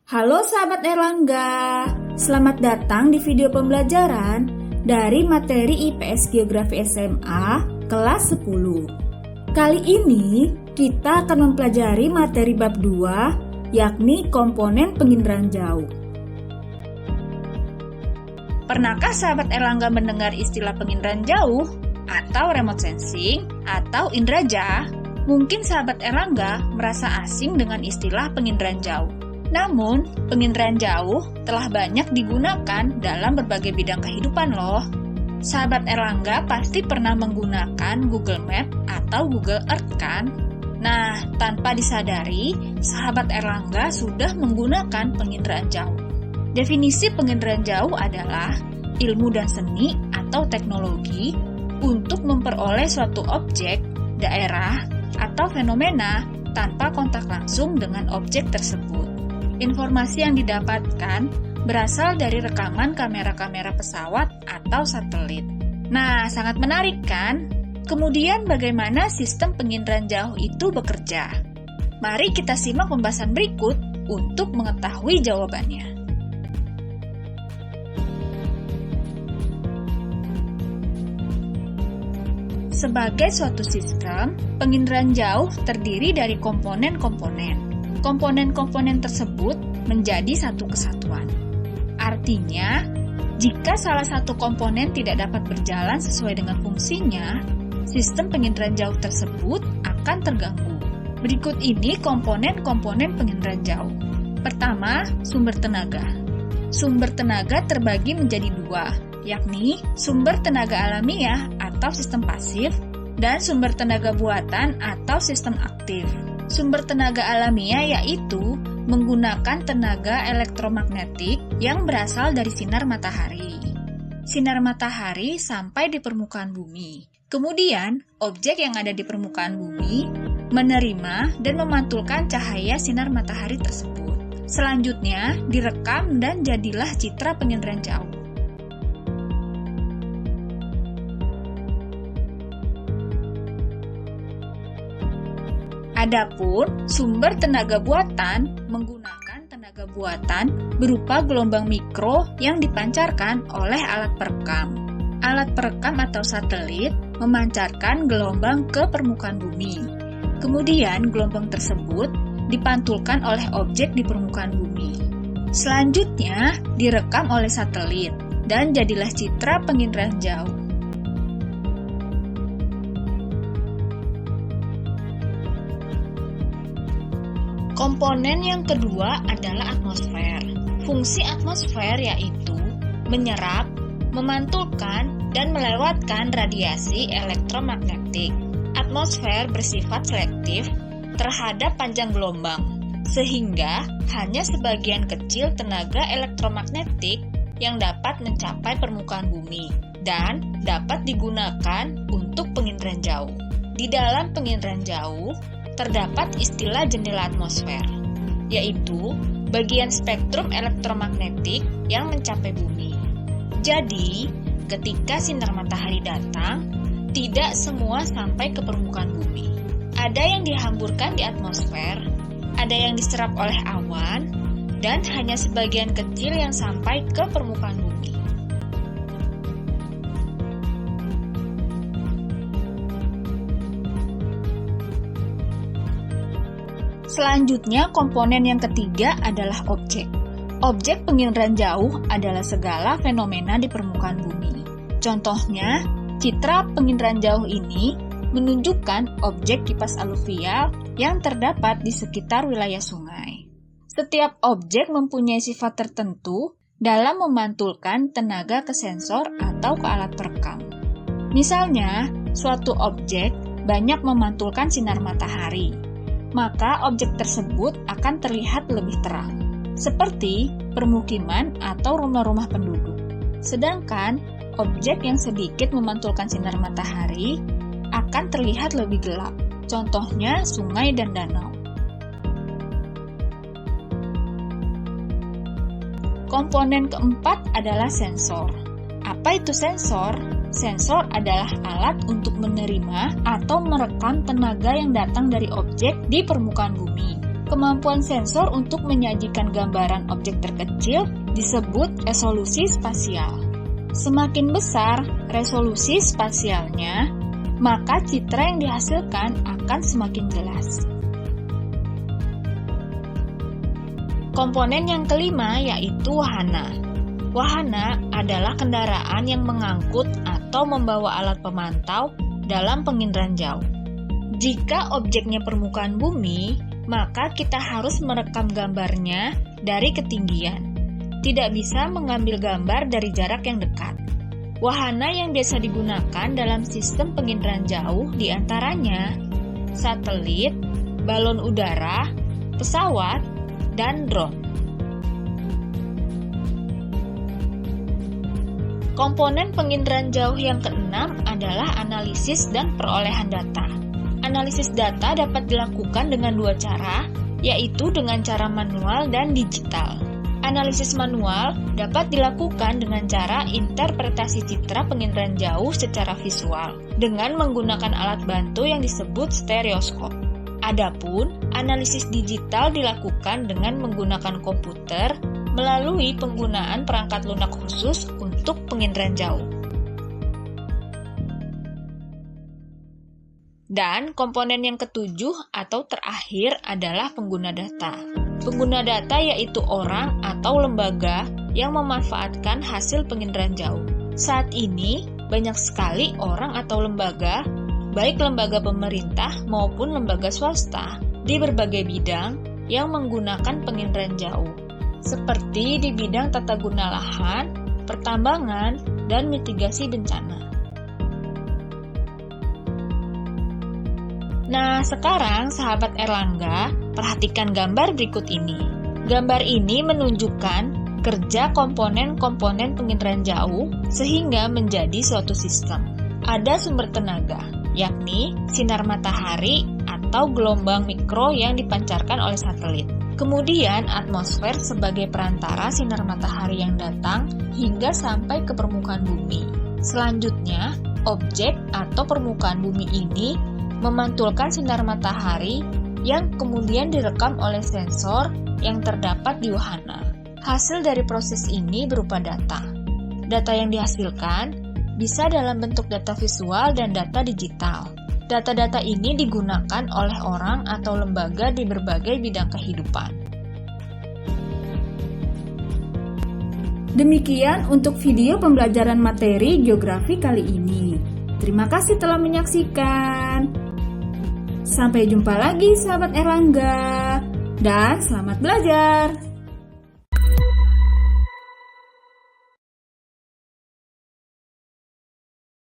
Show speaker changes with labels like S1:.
S1: Halo sahabat Erlangga, selamat datang di video pembelajaran dari materi IPS Geografi SMA kelas 10. Kali ini kita akan mempelajari materi bab 2, yakni komponen penginderaan jauh. Pernahkah sahabat Erlangga mendengar istilah penginderaan jauh atau remote sensing atau indera? Mungkin sahabat Erlangga merasa asing dengan istilah penginderaan jauh. Namun, penginderaan jauh telah banyak digunakan dalam berbagai bidang kehidupan loh. Sahabat Erlangga pasti pernah menggunakan Google Map atau Google Earth kan? Nah, tanpa disadari, sahabat Erlangga sudah menggunakan penginderaan jauh. Definisi penginderaan jauh adalah ilmu dan seni atau teknologi untuk memperoleh suatu objek, daerah, atau fenomena tanpa kontak langsung dengan objek tersebut. Informasi yang didapatkan berasal dari rekaman kamera-kamera pesawat atau satelit. Nah, sangat menarik kan? Kemudian bagaimana sistem penginderaan jauh itu bekerja? Mari kita simak pembahasan berikut untuk mengetahui jawabannya. Sebagai suatu sistem, penginderaan jauh terdiri dari komponen-komponen. Komponen-komponen tersebut menjadi satu kesatuan. Artinya, jika salah satu komponen tidak dapat berjalan sesuai dengan fungsinya, sistem penginderaan jauh tersebut akan terganggu. Berikut ini komponen-komponen penginderaan jauh. Pertama, sumber tenaga. Sumber tenaga terbagi menjadi dua, yakni sumber tenaga alamiah atau sistem pasif dan sumber tenaga buatan atau sistem aktif. Sumber tenaga alamiah yaitu menggunakan tenaga elektromagnetik yang berasal dari sinar matahari. Sinar matahari sampai di permukaan bumi. Kemudian, objek yang ada di permukaan bumi menerima dan memantulkan cahaya sinar matahari tersebut. Selanjutnya, direkam dan jadilah citra penginderaan jauh. Adapun sumber tenaga buatan menggunakan tenaga buatan berupa gelombang mikro yang dipancarkan oleh alat perekam. Alat perekam atau satelit memancarkan gelombang ke permukaan bumi. Kemudian gelombang tersebut dipantulkan oleh objek di permukaan bumi. Selanjutnya direkam oleh satelit dan jadilah citra penginderaan jauh. Komponen yang kedua adalah atmosfer. Fungsi atmosfer yaitu menyerap, memantulkan, dan melewatkan radiasi elektromagnetik. Atmosfer bersifat selektif terhadap panjang gelombang, sehingga hanya sebagian kecil tenaga elektromagnetik yang dapat mencapai permukaan bumi dan dapat digunakan untuk penginderaan jauh. Di dalam penginderaan jauh, terdapat istilah jendela atmosfer, yaitu bagian spektrum elektromagnetik yang mencapai bumi. Jadi, ketika sinar matahari datang, tidak semua sampai ke permukaan bumi. Ada yang dihamburkan di atmosfer, ada yang diserap oleh awan, dan hanya sebagian kecil yang sampai ke permukaan bumi. Selanjutnya, komponen yang ketiga adalah objek. Objek penginderaan jauh adalah segala fenomena di permukaan bumi. Contohnya, citra penginderaan jauh ini menunjukkan objek kipas aluvial yang terdapat di sekitar wilayah sungai. Setiap objek mempunyai sifat tertentu dalam memantulkan tenaga ke sensor atau ke alat perekam. Misalnya, suatu objek banyak memantulkan sinar matahari, maka objek tersebut akan terlihat lebih terang, seperti permukiman atau rumah-rumah penduduk. Sedangkan objek yang sedikit memantulkan sinar matahari akan terlihat lebih gelap, contohnya sungai dan danau. Komponen keempat adalah sensor. Apa itu sensor? Sensor adalah alat untuk menerima atau merekam tenaga yang datang dari objek di permukaan bumi. Kemampuan sensor untuk menyajikan gambaran objek terkecil disebut resolusi spasial. Semakin besar resolusi spasialnya, maka citra yang dihasilkan akan semakin jelas. Komponen yang kelima yaitu wahana. Wahana adalah kendaraan yang mengangkut atau membawa alat pemantau dalam penginderaan jauh. Jika objeknya permukaan bumi, maka kita harus merekam gambarnya dari ketinggian. Tidak bisa mengambil gambar dari jarak yang dekat. Wahana yang biasa digunakan dalam sistem penginderaan jauh diantaranya satelit, balon udara, pesawat, dan drone. Komponen penginderaan jauh yang keenam adalah analisis dan perolehan data. Analisis data dapat dilakukan dengan dua cara, yaitu dengan cara manual dan digital. Analisis manual dapat dilakukan dengan cara interpretasi citra penginderaan jauh secara visual dengan menggunakan alat bantu yang disebut stereoskop. Adapun analisis digital dilakukan dengan menggunakan komputer melalui penggunaan perangkat lunak khusus untuk penginderaan jauh. Dan komponen yang ketujuh atau terakhir adalah pengguna data. Pengguna data yaitu orang atau lembaga yang memanfaatkan hasil penginderaan jauh. Saat ini, banyak sekali orang atau lembaga, baik lembaga pemerintah maupun lembaga swasta, di berbagai bidang yang menggunakan penginderaan jauh, seperti di bidang tata guna lahan, pertambangan, dan mitigasi bencana. Nah, sekarang sahabat Erlangga, perhatikan gambar berikut ini. Gambar ini menunjukkan kerja komponen-komponen penginderaan jauh sehingga menjadi suatu sistem. Ada sumber tenaga, yakni sinar matahari atau gelombang mikro yang dipancarkan oleh satelit. Kemudian atmosfer sebagai perantara sinar matahari yang datang hingga sampai ke permukaan bumi. Selanjutnya, objek atau permukaan bumi ini memantulkan sinar matahari yang kemudian direkam oleh sensor yang terdapat di wahana. Hasil dari proses ini berupa data. Data yang dihasilkan bisa dalam bentuk data visual dan data digital. Data-data ini digunakan oleh orang atau lembaga di berbagai bidang kehidupan.
S2: Demikian untuk video pembelajaran materi geografi kali ini. Terima kasih telah menyaksikan. Sampai jumpa lagi sahabat Erlangga, dan selamat belajar!